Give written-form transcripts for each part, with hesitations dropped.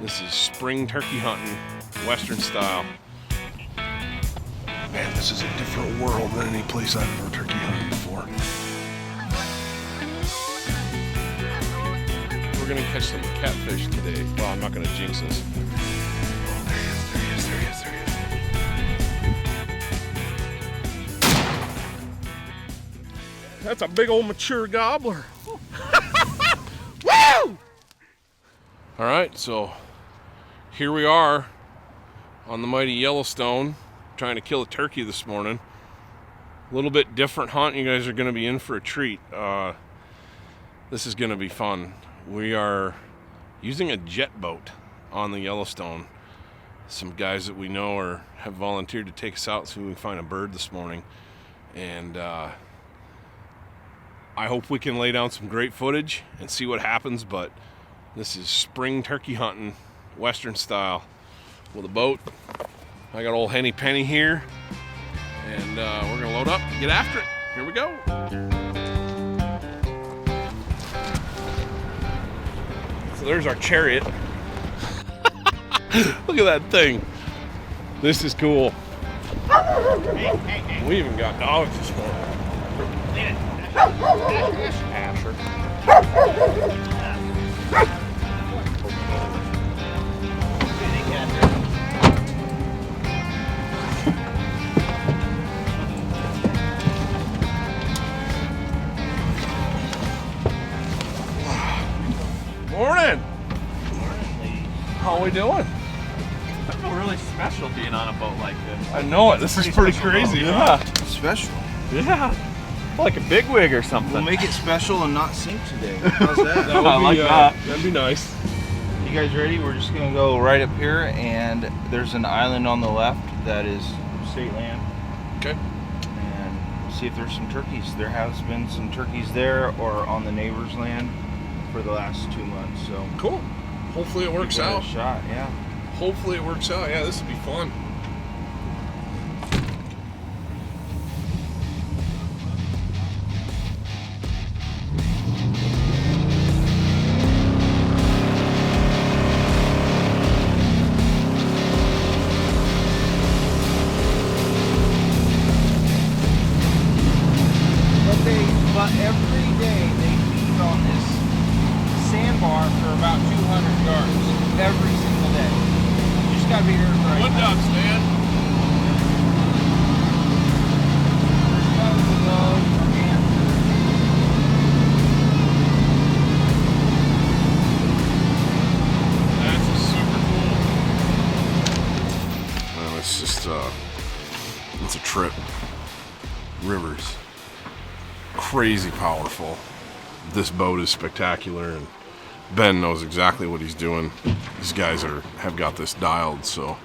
This is spring turkey hunting, Western style. Man, this is a different world than any place I've ever turkey hunted before. We're gonna catch some catfish today. Well, I'm not gonna jinx us. Oh, there he is. That's a big old mature gobbler. Woo! All right, so here we are on the mighty Yellowstone, trying to kill a turkey this morning. A little bit different hunt. You guys are going to be in for a treat. This is going to be fun. We are using a jet boat on the Yellowstone. Some guys that we know have volunteered to take us out so we can find a bird this morning. And I hope we can lay down some great footage and see what happens, but this is spring turkey hunting, Western style, with a boat. I got old Henny Penny here, and we're gonna load up and get after it. Here we go. So there's our chariot. Look at that thing. This is cool. We even got dogs this morning. Asher. Morning. How are we doing? I feel really special being on a boat like this. I know it. This is pretty crazy. Yeah. Special. Yeah. Like a bigwig or something. We'll make it special and not sink today. How's that? I like that. That'd be nice. You guys ready? We're just gonna go right up here, and there's an island on the left that is state land. Okay. And we'll see if there's some turkeys. There has been some turkeys there or on the neighbor's land for the last 2 months. So Cool. Hopefully it works give it out. a shot, yeah. Hopefully it works out. Yeah, this will be fun. But every day they feed on this sandbar for about 200 yards every single day. You just gotta be here at the right What time. ducks, man? That's super cool. Well, it's just it's a trip. Rivers. Crazy powerful. This boat is spectacular, and Ben knows exactly what he's doing. These guys have got this dialed, so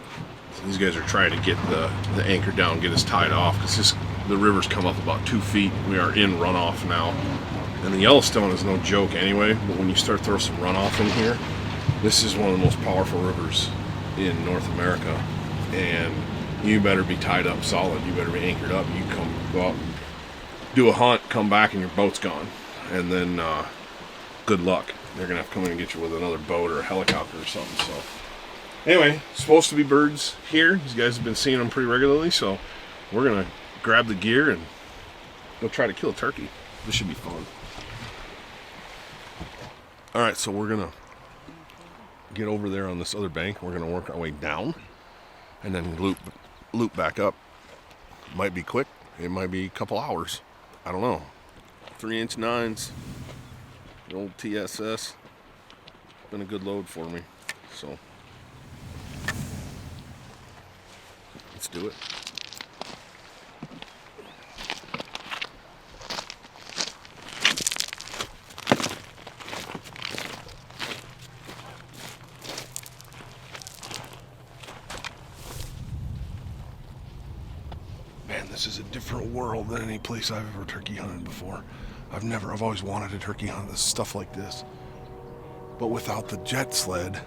these guys are trying to get the anchor down, get us tied off, because the river's come up about 2 feet. We are in runoff now, and the Yellowstone is no joke anyway, but when you start throwing some runoff in here, this is one of the most powerful rivers in North America, and you better be tied up solid. You better be anchored up. You go out and do a hunt, come back, and your boat's gone. And then good luck. They're gonna have to come in and get you with another boat or a helicopter or something. So anyway, supposed to be birds here. These guys have been seeing them pretty regularly, so we're gonna grab the gear and go try to kill a turkey. This should be fun. All right, so we're gonna get over there on this other bank. We're gonna work our way down and then loop back up. Might be quick. It might be a couple hours. I don't know. 3-inch 9s. The old TSS. Been a good load for me. So let's do it. Man, this is a different world than any place I've ever turkey hunted before. I've always wanted to turkey hunt this stuff like this. But without the jet sled,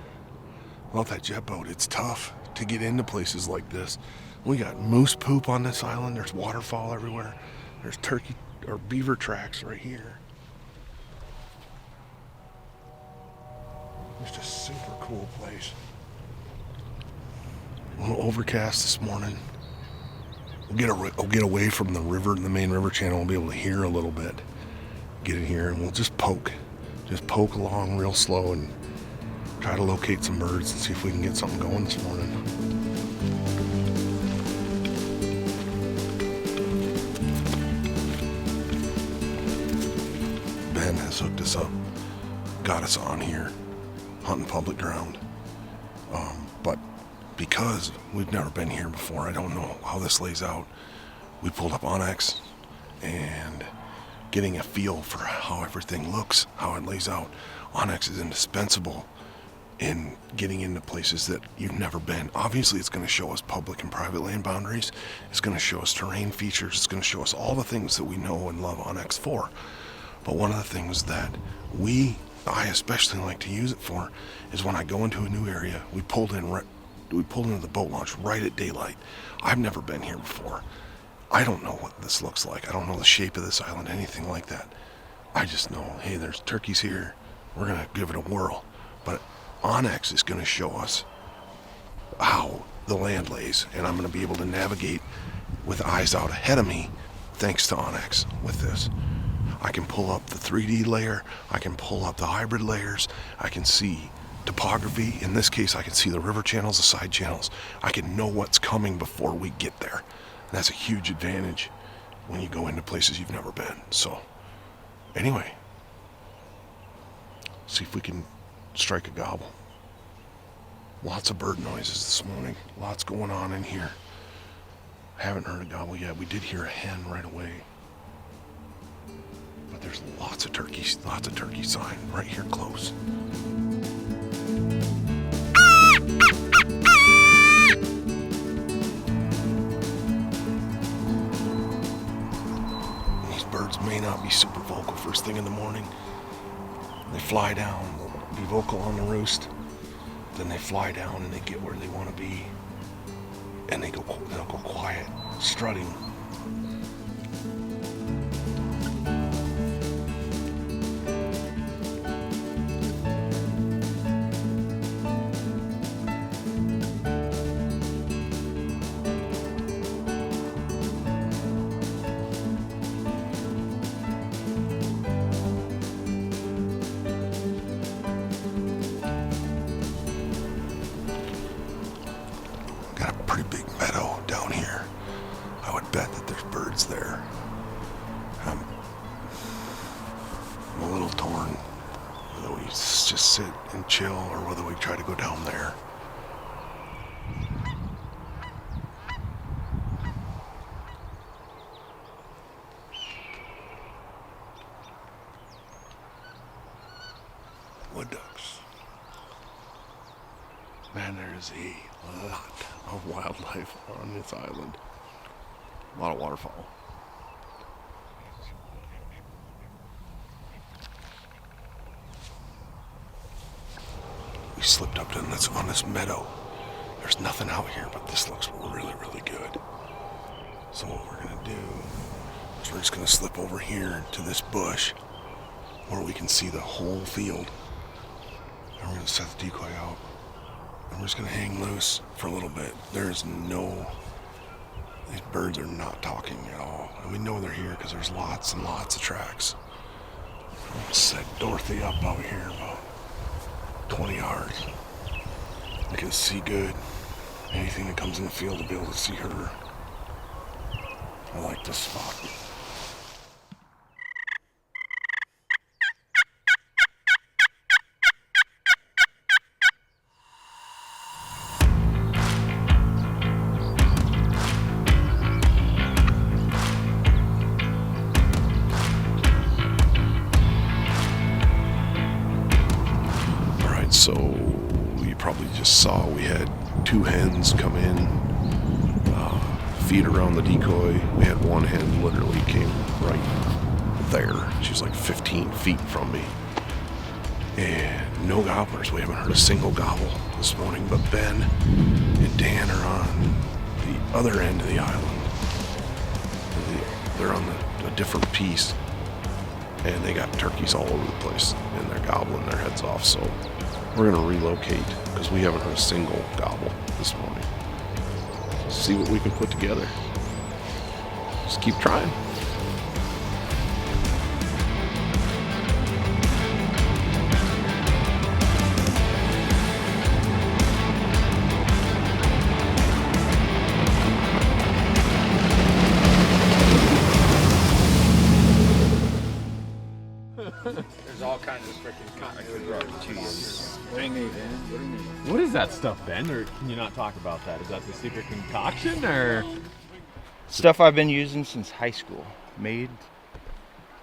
without that jet boat, it's tough to get into places like this. We got moose poop on this island. There's waterfowl everywhere. There's turkey or beaver tracks right here. Just a super cool place. A little overcast this morning. We'll get away from the river, the main river channel. We'll be able to hear a little bit. Get in here and we'll just poke along real slow and try to locate some birds and see if we can get something going this morning. Ben has hooked us up, got us on here, hunting public ground. But because we've never been here before, I don't know how this lays out. We pulled up Onyx, and getting a feel for how everything looks, how it lays out. Onyx is indispensable in getting into places that you've never been. Obviously, it's going to show us public and private land boundaries. It's going to show us terrain features. It's going to show us all the things that we know and love Onyx for. But one of the things that I especially like to use it for is when I go into a new area. We pulled into the boat launch right at daylight. I've never been here before. I don't know what this looks like. I don't know the shape of this island, anything like that. I just know, hey, there's turkeys here. We're going to give it a whirl. But Onyx is going to show us how the land lays, and I'm going to be able to navigate with eyes out ahead of me thanks to Onyx with this. I can pull up the 3D layer. I can pull up the hybrid layers. I can see topography. In this case, I can see the river channels, the side channels. I can know what's coming before we get there. And that's a huge advantage when you go into places you've never been. So, anyway, see if we can strike a gobble. Lots of bird noises this morning. Lots going on in here. I haven't heard a gobble yet. We did hear a hen right away. But there's lots of turkey sign right here close. These birds may not be super vocal first thing in the morning. They fly down, they'll be vocal on the roost, then they fly down and they get where they want to be, and they'll go quiet, strutting. There. I'm a little torn whether we just sit and chill or whether we try to go down there. Wood ducks. Man, there is a lot of wildlife on this island. A lot of waterfowl. We slipped up on this meadow. There's nothing out here, but this looks really, really good. So what we're gonna do is we're just gonna slip over here to this bush where we can see the whole field. And we're gonna set the decoy out. And we're just gonna hang loose for a little bit. These birds are not talking at all. And we know they're here because there's lots and lots of tracks. I'm gonna set Dorothy up out here about 20 yards. I can see good. Anything that comes in the field to be able to see her. I like this spot. So you probably just saw we had 2 hens come in, feed around the decoy. We had one hen literally came right there. She was like 15 feet from me. And no gobblers. We haven't heard a single gobble this morning, but Ben and Dan are on the other end of the island. They're on a different piece, and they got turkeys all over the place, and they're gobbling their heads off. So We're gonna relocate because we haven't heard a single gobble this morning. See what we can put together. Just keep trying. There's all kinds of freaking cotton. What is that stuff, Ben? Or can you not talk about that? Is that the secret concoction, or? Stuff I've been using since high school. Made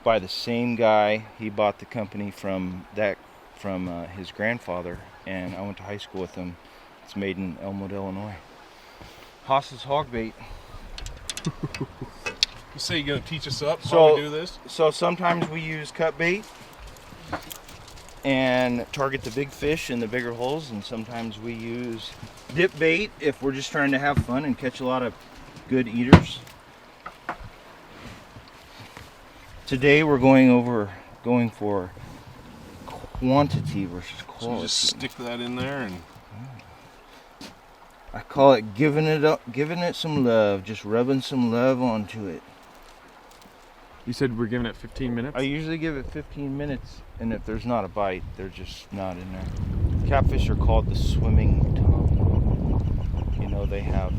by the same guy. He bought the company from his grandfather, and I went to high school with him. It's made in Elmwood, Illinois. Haas's hog bait. You say you're gonna teach us up So- how we do this? So sometimes we use cut bait and target the big fish in the bigger holes, and sometimes we use dip bait if we're just trying to have fun and catch a lot of good eaters. Today we're going for quantity versus So quality. you just stick that in there and I call it giving it some love, just rubbing some love onto it. You said we're giving it 15 minutes? I usually give it 15 minutes, and if there's not a bite, they're just not in there. Catfish are called the swimming tongue. You know, they have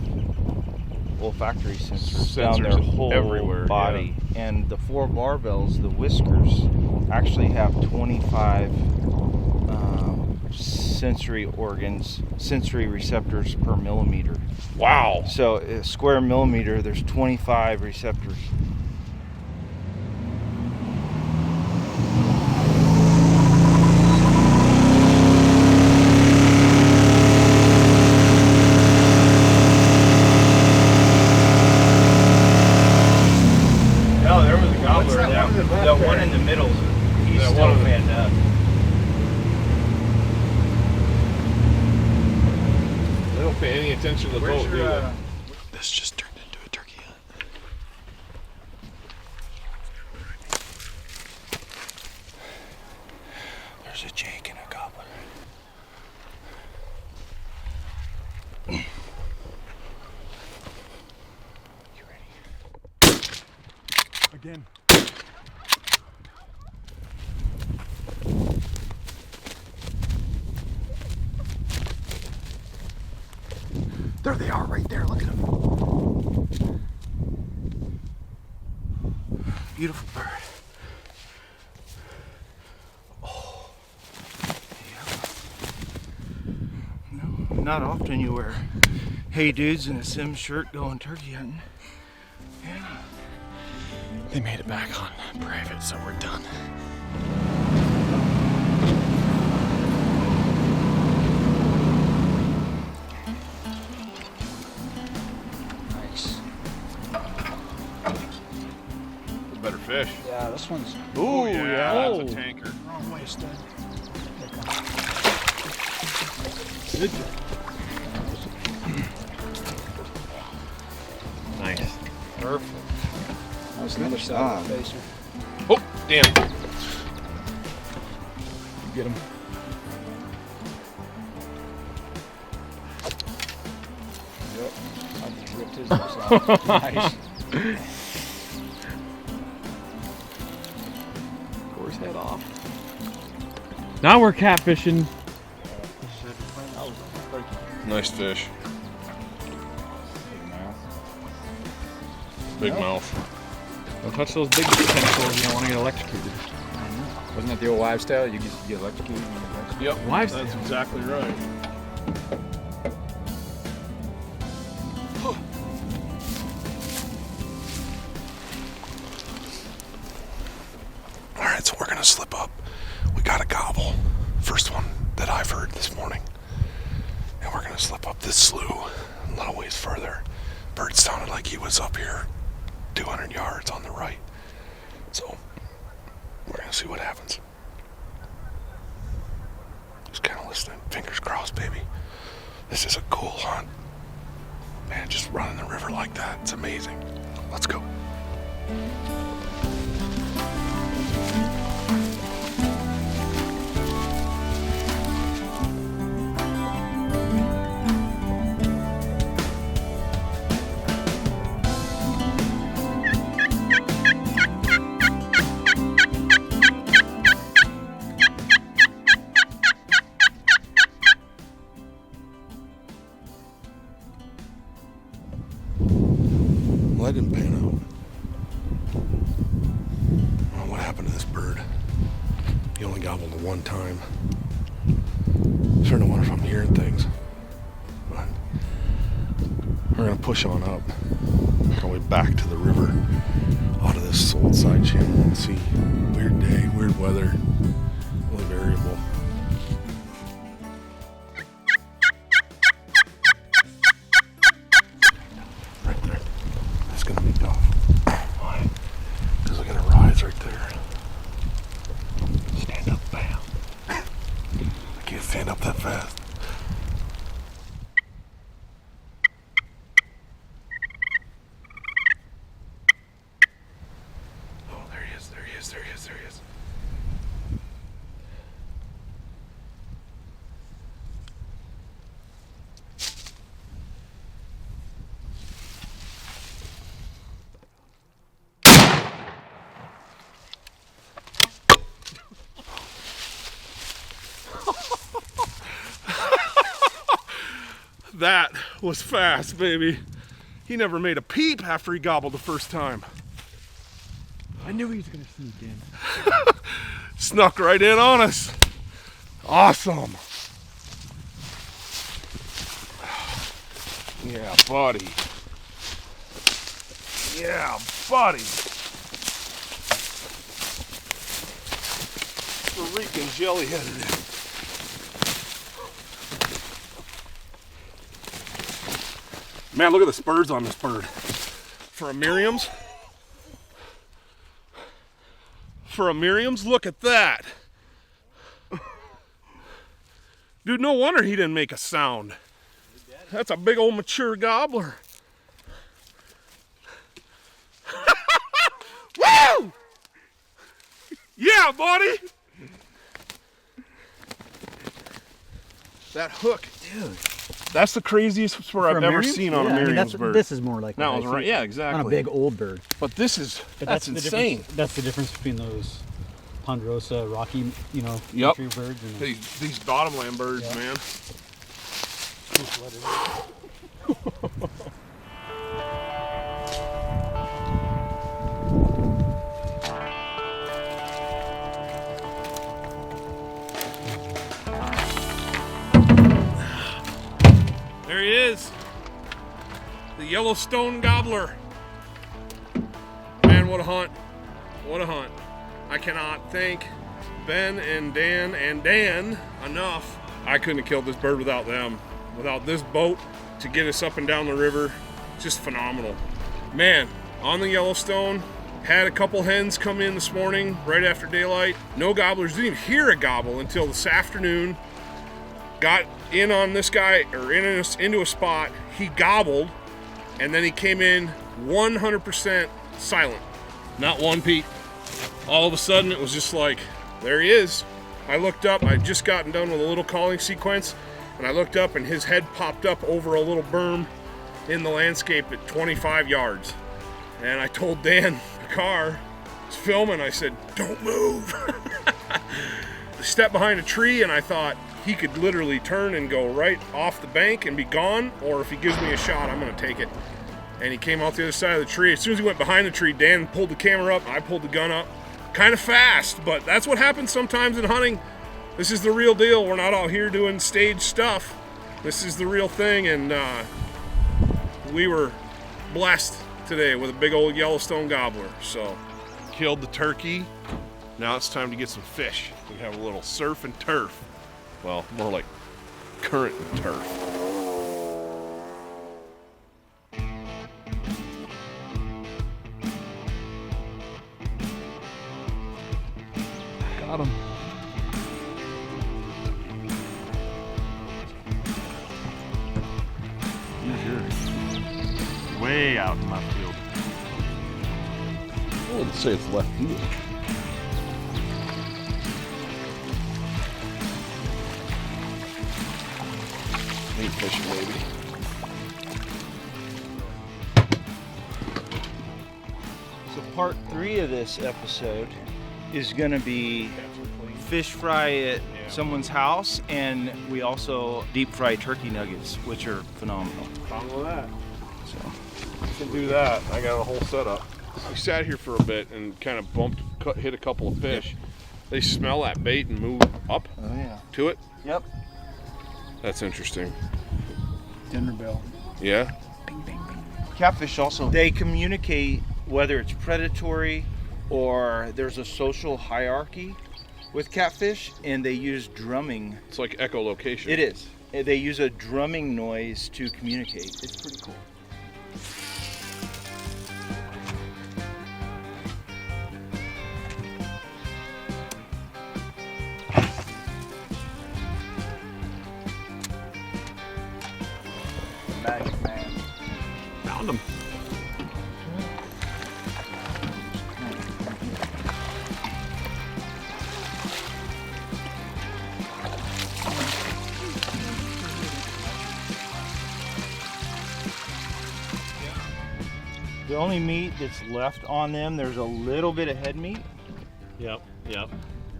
olfactory sensors down their Sensors whole everywhere, body. And the 4 barbels, the whiskers, actually have 25 sensory receptors per millimeter. wow. So a square millimeter, there's 25 receptors. No, there was a gobbler. That one in the middle, he's That still one in the- fanned up. They don't pay any attention to the boat, do they? This just turned into a turkey hunt. There's a jake and a gobbler. You ready? Again. There they are right there. Look at them. Beautiful bird. Oh, yeah. No, not often you wear hey dudes in a Sims shirt going turkey hunting. Yeah. They made it back on private, so we're done. Nice. Better fish. Yeah, this one's Ooh, yeah, Oh. that's a tanker. wrong way, stud. Good job. Nice. Perfect. That was another side of the facer. Oh, damn. Get him. Yep. I just ripped his nose off. Nice. Course head off. Now we're catfishing. Nice fish. Big mouth. Don't touch those big tentacles, you don't want to get electrocuted. Wasn't that the old wives' tale? You get electrocuted when you're electrocuted. Yep, Wives' that's tale. exactly right. All right, so we're gonna slip up. We got a gobble, first one that I've heard this morning, and we're gonna slip up this slough a little ways further. Bird sounded like he was up here, 200 yards on the right. So we're gonna see what happens. Just kind of listening. Fingers crossed, baby. This is a cool hunt. Man, just running the river like that, it's amazing. Let's go. He only gobbled one time. Starting to wonder if I'm hearing things. But we're gonna push on up, make our way back to the river, out of this old side channel, and see. Weird day, weird weather, really variable. Right there. That's gonna be tough. Why? Because we're gonna rise right there. Stand up, bam. I can't stand up that fast. Oh, there he is, there he is, there he is, there he is. That was fast, baby. He never made a peep after he gobbled the first time. I knew he was gonna sneak in. Snuck right in on us. Awesome. Yeah, buddy. Yeah, buddy. Freaking jelly-headed. Man, look at the spurs on this bird. For a Miriam's. For a Miriam's, look at that. Dude, no wonder he didn't make a sound. That's a big old mature gobbler. Woo! Yeah, buddy! That hook. Dude. That's the craziest spur I've ever seen on a Miriam's bird. This is more like That was right. Yeah, exactly. On a big old bird. But this is that's the insane. difference- That's the difference between those ponderosa, rocky, Yep. country birds. And These bottomland birds, Yeah. man. There he is. The Yellowstone gobbler. Man, what a hunt. What a hunt. I cannot thank Ben and Dan enough. I couldn't have killed this bird without them. Without this boat to get us up and down the river. Just phenomenal. Man, on the Yellowstone, had a couple hens come in this morning right after daylight. No gobblers, didn't even hear a gobble until this afternoon. Got in on this guy, or into a spot, he gobbled, and then he came in 100% silent. Not one peep. All of a sudden, it was just like, there he is. I looked up, I'd just gotten done with a little calling sequence, and I looked up and his head popped up over a little berm in the landscape at 25 yards. And I told Dan, the car, was filming, I said, don't move. I stepped behind a tree and I thought, he could literally turn and go right off the bank and be gone, or if he gives me a shot, I'm gonna take it. And he came out the other side of the tree. As soon as he went behind the tree, Dan pulled the camera up, I pulled the gun up. Kind of fast, but that's what happens sometimes in hunting. This is the real deal. We're not out here doing stage stuff. This is the real thing, and we were blessed today with a big old Yellowstone gobbler. So, killed the turkey. Now it's time to get some fish. We have a little surf and turf. Well, more like current and turf. got him. He's yours. Way out in left field. I wouldn't say it's left field. Ain't fishing, baby. So part 3 of this episode is gonna be fish fry at someone's house, and we also deep fry turkey nuggets, which are phenomenal. Follow that. So We can do that. I got a whole setup. We sat here for a bit and kind of hit a couple of fish. They smell that bait and move up Oh yeah. to it? Yep. That's interesting. Dinner bell. Yeah? Bing, bing, bing. Catfish also, they communicate whether it's predatory or there's a social hierarchy with catfish, and they use drumming. It's like echolocation. It is. They use a drumming noise to communicate. It's pretty cool. The magic man. Found them. The only meat that's left on them, there's a little bit of head meat, Yep. Yep.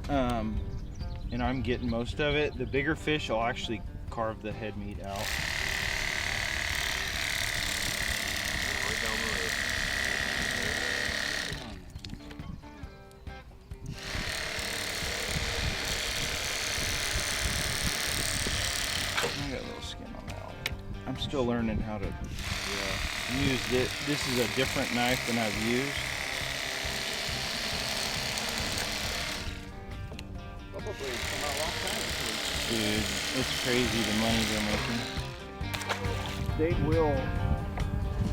and I'm getting most of it. The bigger fish, I'll actually carve the head meat out. I got a little skin on that one. I'm still learning how to use it. This is a different knife than I've used. Dude, it's crazy the money they're making. They will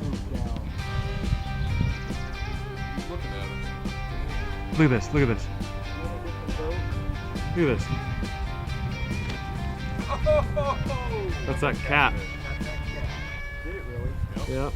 move down. Looking at it. Look at this. Look at this. Look at this. That's that cat. Did it really? Yep.